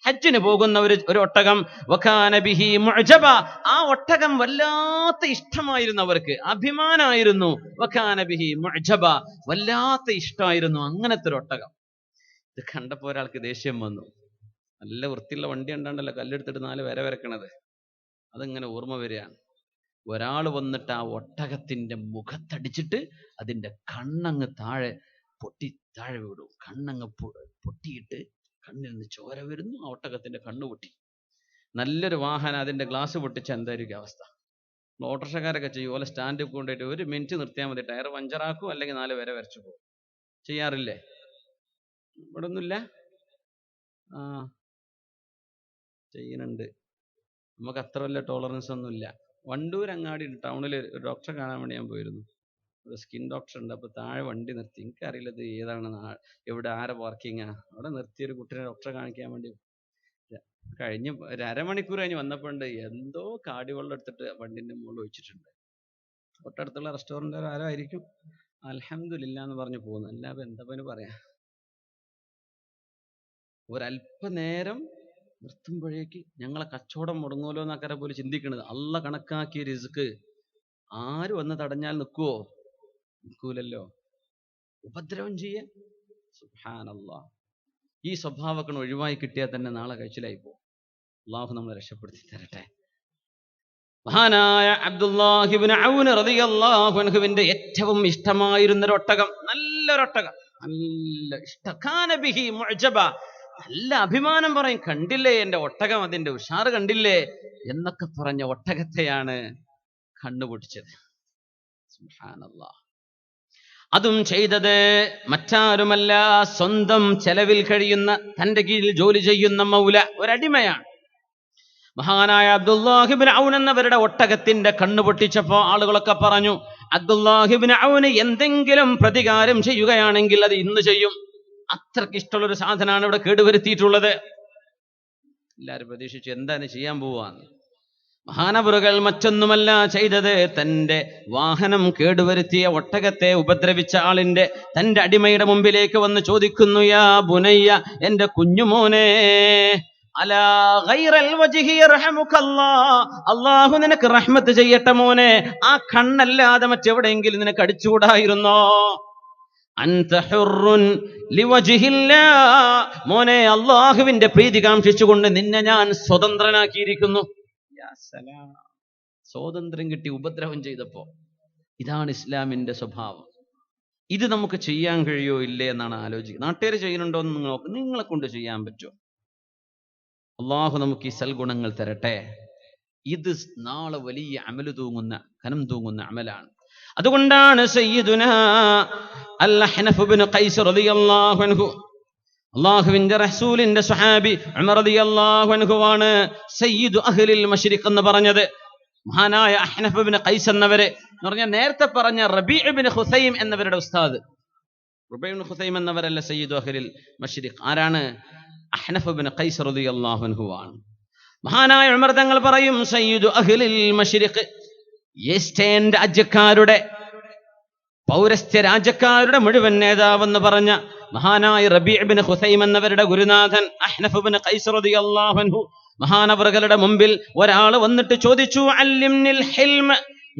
ഹജ്ജിന് പോകുന്ന ഒരു ഒട്ടകം. വകാന ബിഹി മുഅജബ, ആ ഒട്ടകം വല്ലാത്ത ഇഷ്ടമായിരുന്നു അവർക്ക്, അഭിമാനായിരുന്നു. വകാന ബിഹി മുഅജബ, വല്ലാത്ത ഇഷ്ടമായിരുന്നു അങ്ങനത്തെ ഒരു ഒട്ടകം. ഇത് കണ്ടപ്പോ ഒരാൾക്ക് ദേഷ്യം വന്നു. നല്ല വൃത്തിയുള്ള വണ്ടി ഉണ്ടാണ്ടല്ലോ കല്ലെടുത്തിട്ട് 4 വര വരക്കണത്. അതിങ്ങനെ ഓർമ്മ വരികയാണ്. ഒരാൾ വന്നിട്ട് ആ ഒട്ടകത്തിന്റെ മുഖത്തടിച്ചിട്ട് അതിന്റെ കണ്ണങ്ങ് താഴെ വിടും. കണ്ണങ്ങ് പൊട്ടിയിട്ട് കണ്ണിൽ നിന്ന് ചോര വരുന്നു. ആ ഒട്ടകത്തിന്റെ കണ്ണ് പൊട്ടി. നല്ലൊരു വാഹനം അതിന്റെ ഗ്ലാസ് പൊട്ടിച്ച എന്തായിരിക്കും അവസ്ഥ? ഓട്ടോറിക്ഷക്കാരൊക്കെ ചെയ്യും. ഓലെ സ്റ്റാൻഡിൽ കൊണ്ടുപോയിട്ട് 1 മിനിറ്റ് നിർത്തിയാൽ മതി, ടയർ പഞ്ചറാക്കും, അല്ലെങ്കിൽ 4 വര വരച്ചു പോകും. ചെയ്യാറില്ലേ? ഇവിടെ ഒന്നുമില്ല? ചെയ്യുന്നുണ്ട്. നമുക്ക് അത്ര വലിയ ടോളറൻസ് ഒന്നുമില്ല. വണ്ടൂർ അങ്ങാടി ടൗണിൽ ഒരു ഡോക്ടറെ കാണാൻ വേണ്ടി ഞാൻ പോയിരുന്നു. ഒരു സ്കിൻ ഡോക്ടർ ഉണ്ട്. അപ്പോൾ താഴെ വണ്ടി നിർത്തി. എനിക്കറിയില്ല ഇത് ഏതാണ്, എവിടെ, ആരെ പാർക്കിങ്ങാ. അവിടെ നിർത്തിയൊരു കുട്ടീനെ ഡോക്ടറെ കാണിക്കാൻ വേണ്ടി കഴിഞ്ഞ് ഒരു അരമണിക്കൂർ കഴിഞ്ഞ് വന്നപ്പോണ്ട് എന്തോ കാടിവെള്ളം എടുത്തിട്ട് വണ്ടിന്റെ മുകളിൽ ഒഴിച്ചിട്ടുണ്ട്. തൊട്ടടുത്തുള്ള റെസ്റ്റോറൻറ്റ് ആരോ ആയിരിക്കും. അൽഹംദുലില്ലാ എന്ന് പറഞ്ഞു പോകുന്നു. അല്ലാതെ എന്താ പറയാ. ഒരല്പനേരം നിർത്തുമ്പോഴേക്ക് ഞങ്ങളെ കച്ചവടം മുടങ്ങുമല്ലോ എന്നൊക്കെ പോലെ ചിന്തിക്കണത്. അള്ള കണക്കാക്കിയ റിസ്ക് ആര് വന്ന് തടഞ്ഞാൽ നിൽക്കുവോ? നിൽക്കൂലല്ലോ. ഉപദ്രവം ചെയ്യാൻ. സുബ്ഹാനല്ലാഹ്. ഈ സ്വഭാവങ്ങൾ ഒഴിവായി കിട്ടിയാൽ തന്നെ നാളെ കഴിച്ചിലായി പോകും. അള്ളാഹു നമ്മളെ രക്ഷപ്പെടുത്തി തരട്ടെ. മഹാനായ അബ്ദുല്ലാഹി ഇബ്നു ഔൻ റളിയല്ലാഹു അൻഹുവിന്റെ ഏറ്റവും ഇഷ്ടമായിരുന്നൊരു ഒട്ടകം, നല്ലൊരൊട്ടകം, നല്ല ഇഷ്ടം. കാന ബിഹി മുഅ്ജബ, നല്ല അഭിമാനം പറയും, കണ്ടില്ലേ എന്റെ ഒട്ടകം, അതിന്റെ ഉഷാറ് കണ്ടില്ലേ എന്നൊക്കെ പറഞ്ഞ ഒട്ടകത്തെയാണ് കണ്ണുപൊട്ടിച്ചത്. സുബ്ഹാനല്ലാഹ്. അതും ചെയ്തത് മറ്റാരുമല്ല, സ്വന്തം ചെലവിൽ കഴിയുന്ന, തന്റെ കീഴിൽ ജോലി ചെയ്യുന്ന മൗല, ഒരടിമയാണ്. മഹാനായ അബ്ദുല്ലാഹി ഇബ്നു ഔൻ എന്നവരുടെ ഒട്ടകത്തിന്റെ കണ്ണു പൊട്ടിച്ചപ്പോ ആളുകളൊക്കെ പറഞ്ഞു, അബ്ദുല്ലാഹി ഇബ്നു ഔന് എന്തെങ്കിലും പ്രതികാരം ചെയ്യുകയാണെങ്കിൽ അത് ഇന്ന് ചെയ്യും. അത്രയ്ക്ക് ഇഷ്ടമുള്ളൊരു സാധനമാണ് ഇവിടെ കേടുവരുത്തിയിട്ടുള്ളത്. എല്ലാവരും പ്രതീക്ഷിച്ചു എന്താണ് ചെയ്യാൻ പോവാന്ന്. മഹാനവറുകൾ മറ്റൊന്നുമല്ല ചെയ്തത്, തന്റെ വാഹനം കേടുവരുത്തിയ ഒട്ടകത്തെ ഉപദ്രവിച്ച ആളിന്റെ, തന്റെ അടിമയുടെ മുമ്പിലേക്ക് വന്ന് ചോദിക്കുന്നു, യാ ബുനയ്യ, എന്റെ കുഞ്ഞുമോനെ, അലാ ഗൈറൽ വജ്ഹി യർഹമുകല്ലാഹ്, അല്ലാഹു നിനക്ക് റഹ്മത്ത് ചെയ്യട്ടെ മോനെ, ആ കണ്ണല്ലാതെ മറ്റെവിടെയെങ്കിലും നിനക്ക് അടിച്ചുകൂടായിരുന്നോ? അൻത ഹുർറുൻ ലിവജ്ഹില്ലാഹ്, മോനെ അല്ലാഹുവിന്റെ പ്രീതി കാംക്ഷിച്ചുകൊണ്ട് നിന്നെ ഞാൻ സ്വതന്ത്രനാക്കിയിരിക്കുന്നു. യാ സലാം, സ്വാതന്ത്ര്യം കിട്ടി ഉപദ്രവം ചെയ്തപ്പോ. ഇതാണ് ഇസ്ലാമിന്റെ സ്വഭാവം. ഇത് നമുക്ക് ചെയ്യാൻ കഴിയോ ഇല്ലേ എന്നാണ് ആലോചിക്കുക. നാട്ടുകാർ ചെയ്യുന്നുണ്ടോ എന്ന് നിങ്ങൾ നോക്ക്, നിങ്ങളെ കൊണ്ട് ചെയ്യാൻ പറ്റുമോ? അള്ളാഹു നമുക്ക് ഈ സൽഗുണങ്ങൾ തരട്ടെ. ഇത് നാളെ വലിയ അമല് തൂങ്ങുന്ന, കനം തൂങ്ങുന്ന അമലാണ്. അതുകൊണ്ടാണ് സയ്യിദുനാ അൽ-അഹ്നഫ് ഇബ്നു ഖൈസ് റളിയല്ലാഹു അൻഹു, അല്ലാഹുവിന്റെ റസൂലിന്റെ സ്വഹാബി ഉമർ റളിയല്ലാഹു അൻഹുവാണ് സയ്യിദു അഹ്ലിൽ മശ്രിഖ് എന്ന് പറഞ്ഞത്. മഹാനായ അഹ്നഫ് ഇബ്നു ഖൈസ് എന്നവരെ എന്ന് പറഞ്ഞാൽ നേരത്തെ പറഞ്ഞ റബീ ഇബ്നു ഖുസൈം എന്നവരുടെ ഉസ്താദ്. റബീ ഇബ്നു ഖുസൈം എന്നവരല്ല സയ്യിദു അഹ്ലിൽ മശ്രിഖ്. ആരാണ്? അഹ്നഫ് ഇബ്നു ഖൈസ് റളിയല്ലാഹു അൻഹുവാണ്. മഹാനായ ഉമർ തങ്ങൾ പറയും, സയ്യിദു അഹ്ലിൽ മശ്രിഖ്, ഈസ്റ്റേൺ രാജ്യക്കാരുടെ, പൗരസ്ത്യ രാജ്യക്കാരുടെ മുഴുവൻ നേതാവെന്ന് പറഞ്ഞ മഹാനായ റബീ ഇബ്നു ഖുസൈം എന്നവരുടെ ഗുരുനാഥൻ അഹ്നഫ് ഇബ്നു ഖൈസ് റളിയല്ലാഹു അൻഹു, മഹാനവറുകളുടെ മുമ്പിൽ ഒരാൾ വന്നിട്ട് ചോദിച്ചു, അല്ലിംനിൽ ഹിൽമ,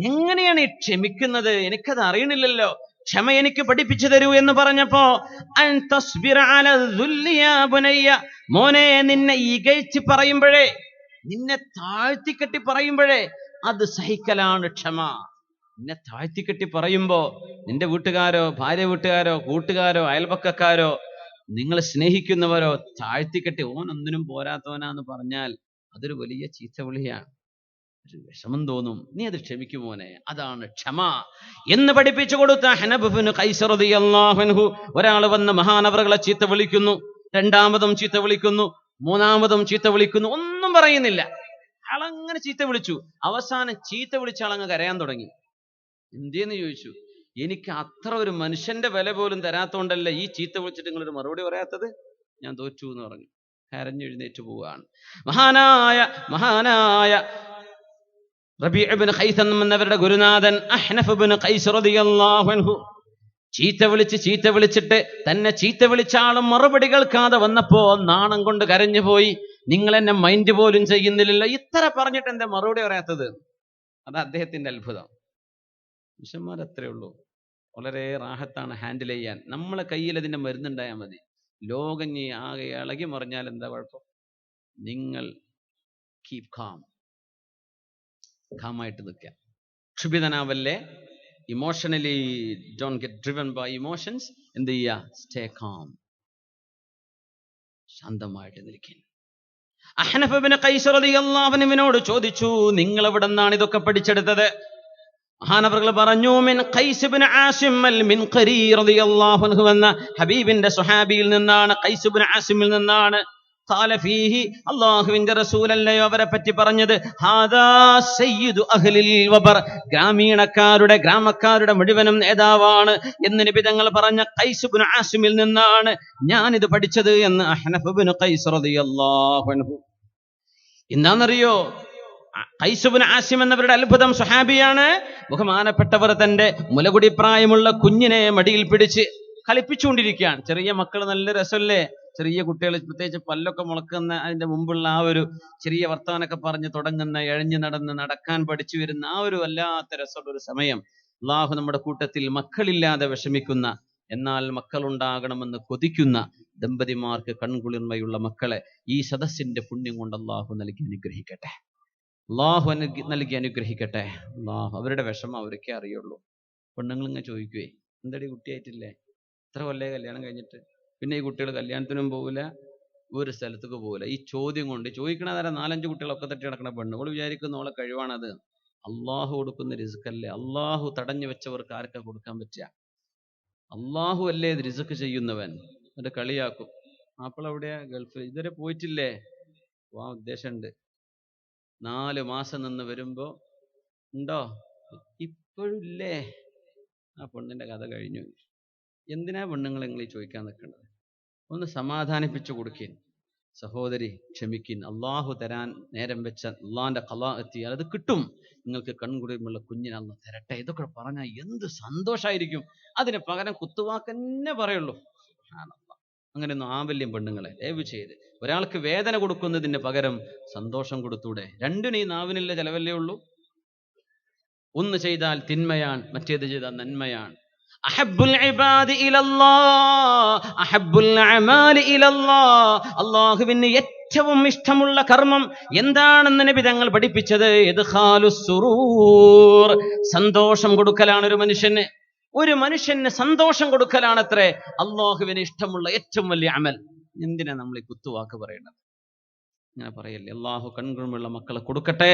എങ്ങനെയാണ് ഈ ക്ഷമിക്കുന്നത്? എനിക്കത് അറിയണില്ലല്ലോ, ക്ഷമ എനിക്ക് പഠിപ്പിച്ചു തരൂ എന്ന് പറഞ്ഞപ്പോ, അൻ തസ്ബിറ അല ദുല്ലി യാ ബുനയ്യ, മോനെ നിന്നെ ഇകഴ്ത്തി പറയുമ്പോഴേ, നിന്നെ താഴ്ത്തിക്കെട്ടി പറയുമ്പോഴേ അത് സഹിക്കലാണ് ക്ഷമ. നിന്നെ താഴ്ത്തിക്കെട്ടി പറയുമ്പോ നിന്റെ വീട്ടുകാരോ, ഭാര്യ വീട്ടുകാരോ, കൂട്ടുകാരോ, അയൽപക്കക്കാരോ, നിങ്ങൾ സ്നേഹിക്കുന്നവരോ താഴ്ത്തിക്കെട്ടി ഓനൊന്നിനും പോരാത്തവനാന്ന് പറഞ്ഞാൽ അതൊരു വലിയ ചീത്തവിളിയാണ്. ഒരു വിഷമം തോന്നും. നീ അത് ക്ഷമിക്കുമോനെ, അതാണ് ക്ഷമ എന്ന് പഠിപ്പിച്ചു കൊടുത്ത അഹ്നഫ് ഇബ്നു ഖൈസ് റളിയല്ലാഹു അൻഹു ഒരാൾ വന്ന് മഹാനവറുകളെ ചീത്ത വിളിക്കുന്നു, രണ്ടാമതും ചീത്ത വിളിക്കുന്നു, മൂന്നാമതും ചീത്ത വിളിക്കുന്നു, ഒന്നും പറയുന്നില്ല. ആളങ്ങനെ ചീത്ത വിളിച്ചു. അവസാനം ചീത്ത വിളിച്ച ആളങ്ങ് കരയാൻ തുടങ്ങി. എന്തേന്ന് ചോദിച്ചു. എനിക്ക് അത്ര ഒരു മനുഷ്യന്റെ വില പോലും തരാത്തോണ്ടല്ലേ ഈ ചീത്ത വിളിച്ചിട്ട് നിങ്ങളൊരു മറുപടി പറയാത്തത്, ഞാൻ തോറ്റു എന്ന് പറഞ്ഞു. കരഞ്ഞെഴുന്നേറ്റ് പോവുകയാണ്. മഹാനായ റബീ ഇബ്നു ഖൈസ് എന്നവരുടെ ഗുരുനാഥൻ അഹ്നഫ് ഇബ്നു ഖൈസ് റളിയല്ലാഹു അൻഹു ചീത്ത വിളിച്ചിട്ട് തന്നെ ചീത്ത വിളിച്ച ആളും മറുപടി കേൾക്കാതെ വന്നപ്പോ നാണം കൊണ്ട് കരഞ്ഞുപോയി. നിങ്ങൾ എന്നെ മൈൻഡ് പോലും ചെയ്യുന്നില്ലല്ലോ, ഇത്ര പറഞ്ഞിട്ട് എന്താ മറുപടി പറയാത്തത്? അത് അദ്ദേഹത്തിന്റെ അത്ഭുതം. മനുഷ്യന്മാർ അത്രേ ഉള്ളൂ. വളരെ റാഹത്താണ് ഹാൻഡിൽ ചെയ്യാൻ. നമ്മളെ കയ്യിൽ അതിന്റെ മരുന്നുണ്ടായാൽ മതി. ലോകം ആകെ ഇളകി മറിഞ്ഞാൽ എന്താ കുഴപ്പം? നിങ്ങൾ കീപ് കാമായിട്ട് നിൽക്കുക. ക്ഷുഭിതനാവല്ലേ, emotionally don't get driven by emotions. എന്ത് ചെയ്യുക? സ്റ്റേ കാം, ശാന്തമായിട്ട് നിൽക്കുക. അഹ്നഫ് ഇബ്നു ഖൈസ് റളിയല്ലാഹു അൻഹുവിനോട് ചോദിച്ചു, നിങ്ങൾ എവിടെ നിന്നാണ് ഇതൊക്കെ പഠിച്ചെടുത്തത്? മഹാനവറുകൾ പറഞ്ഞു, മിൻ ഖൈസ് ഇബ്നു ആസിം അൽ മിൻഖരി റളിയല്ലാഹു അൻഹു എന്ന ഹബീബിന്റെ സ്വഹാബിയിൽ നിന്നാണ്, ഖൈസ് ഇബ്നു ആസിമിൽ നിന്നാണ്. ഖാല ഫീഹി, അല്ലാഹുവിന്റെ റസൂലല്ലയോ അവരെ പറ്റി പറഞ്ഞത്, ഹാദാ സയ്യിദു അഹ്ലിൽ വബർ, ഗ്രാമക്കാരുടെ മുഴുവനും നേതാവാണ് എന്ന് നബി തങ്ങൾ പറഞ്ഞ ഖൈസ് ഇബ്നു ആസിമിൽ നിന്നാണ് ഞാനിത് പഠിച്ചത് എന്ന് അഹ്നഫ് ഇബ്നു ഖൈസ് റളിയല്ലാഹു അൻഹു. എന്താണെന്നറിയോ? ഖൈസ് ഇബ്നു ആസിം എന്നവരുടെ അത്ഭുതം സ്വഹാബിയാണ്. ബഹുമാനപ്പെട്ടവർ തന്റെ മുലകുടി പ്രായമുള്ള കുഞ്ഞിനെ മടിയിൽ പിടിച്ച് കളിപ്പിച്ചുകൊണ്ടിരിക്കുകയാണ്. ചെറിയ മക്കൾ നല്ല രസമല്ലേ? ചെറിയ കുട്ടികൾ, പ്രത്യേകിച്ച് പല്ലൊക്കെ മുളക്കുന്ന അതിന്റെ മുമ്പുള്ള ആ ഒരു ചെറിയ വർത്താനൊക്കെ പറഞ്ഞ് തുടങ്ങുന്ന, എഴഞ്ഞു നടക്കാൻ പഠിച്ചു വരുന്ന ആ ഒരു വല്ലാത്ത രസമുള്ള ഒരു സമയം. അള്ളാഹു നമ്മുടെ കൂട്ടത്തിൽ മക്കളില്ലാതെ വിഷമിക്കുന്ന, എന്നാൽ മക്കളുണ്ടാകണമെന്ന് കൊതിക്കുന്ന ദമ്പതിമാർക്ക് കൺകുളിർമയുള്ള മക്കളെ ഈ സദസ്സിന്റെ പുണ്യം കൊണ്ട് അള്ളാഹു നൽകി അനുഗ്രഹിക്കട്ടെ. അള്ളാഹു നൽകി അനുഗ്രഹിക്കട്ടെ. അള്ളാഹു അവരുടെ വിഷമം അവർക്കേ അറിയുള്ളൂ. പെണ്ണുങ്ങൾ ഇങ്ങനെ ചോദിക്കുവേ, എന്തടി കുട്ടിയായിട്ടില്ലേ, ഇത്ര കൊല്ലേ കല്യാണം കഴിഞ്ഞിട്ട്, പിന്നെ ഈ കുട്ടികൾ കല്യാണത്തിനും പോകില്ല, ഒരു സ്ഥലത്തേക്ക് പോകില്ല. ഈ ചോദ്യം കൊണ്ട് ചോദിക്കണ നേരം 4-5 കുട്ടികളൊക്കെ തട്ടി നടക്കണ പെണ്ണുകൾ വിചാരിക്കുന്ന ഓളെ കഴിവാണത്. അള്ളാഹു കൊടുക്കുന്ന റിസ്കല്ലേ. അള്ളാഹു തടഞ്ഞു വെച്ചവർക്ക് ആർക്കാ കൊടുക്കാൻ പറ്റുക? അള്ളാഹു അല്ലേ ഇത് റിസ്ക് ചെയ്യുന്നവൻ. എന്നിട്ട് കളിയാക്കും. മാപ്പിള എവിടെയാ? ഗൾഫിൽ. ഇതുവരെ പോയിട്ടില്ലേ? പോവാൻ ഉദ്ദേശമുണ്ട്. 4 മാസം നിന്ന് വരുമ്പോ ഉണ്ടോ? ഇപ്പോഴില്ലേ? ആ പെണ്ണിന്റെ കഥ കഴിഞ്ഞു. എന്തിനാ പെണ്ണുങ്ങൾ നിങ്ങൾ ഈ ചോദിക്കാൻ നിൽക്കേണ്ടത്? ഒന്ന് സമാധാനിപ്പിച്ചു കൊടുക്കിൻ. സഹോദരി ക്ഷമിക്കിൻ. അള്ളാഹു തരാൻ നേരം വെച്ച അള്ളാന്റെ ഖലാ എത്തിയാൽ അത് കിട്ടും. നിങ്ങൾക്ക് കൺകുളിർമുള്ള കുഞ്ഞിനെ അള്ളാഹ് തരട്ടെ. ഇതൊക്കെ പറഞ്ഞാൽ എന്ത് സന്തോഷമായിരിക്കും. അതിന് പകരം കുത്തുവാക്കന്നെ പറയുള്ളൂ. അങ്ങനെയൊന്നും ആവല്യം പെണ്ണുങ്ങളെ ദയവ് ചെയ്ത്. ഒരാൾക്ക് വേദന കൊടുക്കുന്നതിന് പകരം സന്തോഷം കൊടുത്തൂടെ? രണ്ടിനും ഈ നാവിനുള്ള ചെലവല്ലേ ഉള്ളൂ. ഒന്ന് ചെയ്താൽ തിന്മയാണ്, മറ്റേത് ചെയ്താൽ നന്മയാണ്. അഹബ്ബുൽ ഇബാദി ഇലല്ലാഹ് അഹബ്ബുൽ അഅമാലി ഇലല്ലാഹ്. അല്ലാഹുവിന് ഏറ്റവും ഇഷ്ടമുള്ള കർമ്മം എന്താണെന്ന് നബി തങ്ങൾ പഠിപ്പിച്ചത് ഇദ്ഖാലുസ് സുറൂർ, സന്തോഷം കൊടുക്കലാണ്. ഒരു മനുഷ്യന് സന്തോഷം കൊടുക്കലാണത്രേ അല്ലാഹുവിന് ഇഷ്ടമുള്ള ഏറ്റവും വലിയ അമൽ. എന്തിനാ നമ്മൾ ഈ കുത്തുവാക്ക് പറയണത്? ഇങ്ങനെ പറയല്ലേ. അല്ലാഹു കൺകുളിർമുള്ള മക്കളെ കൊടുക്കട്ടെ.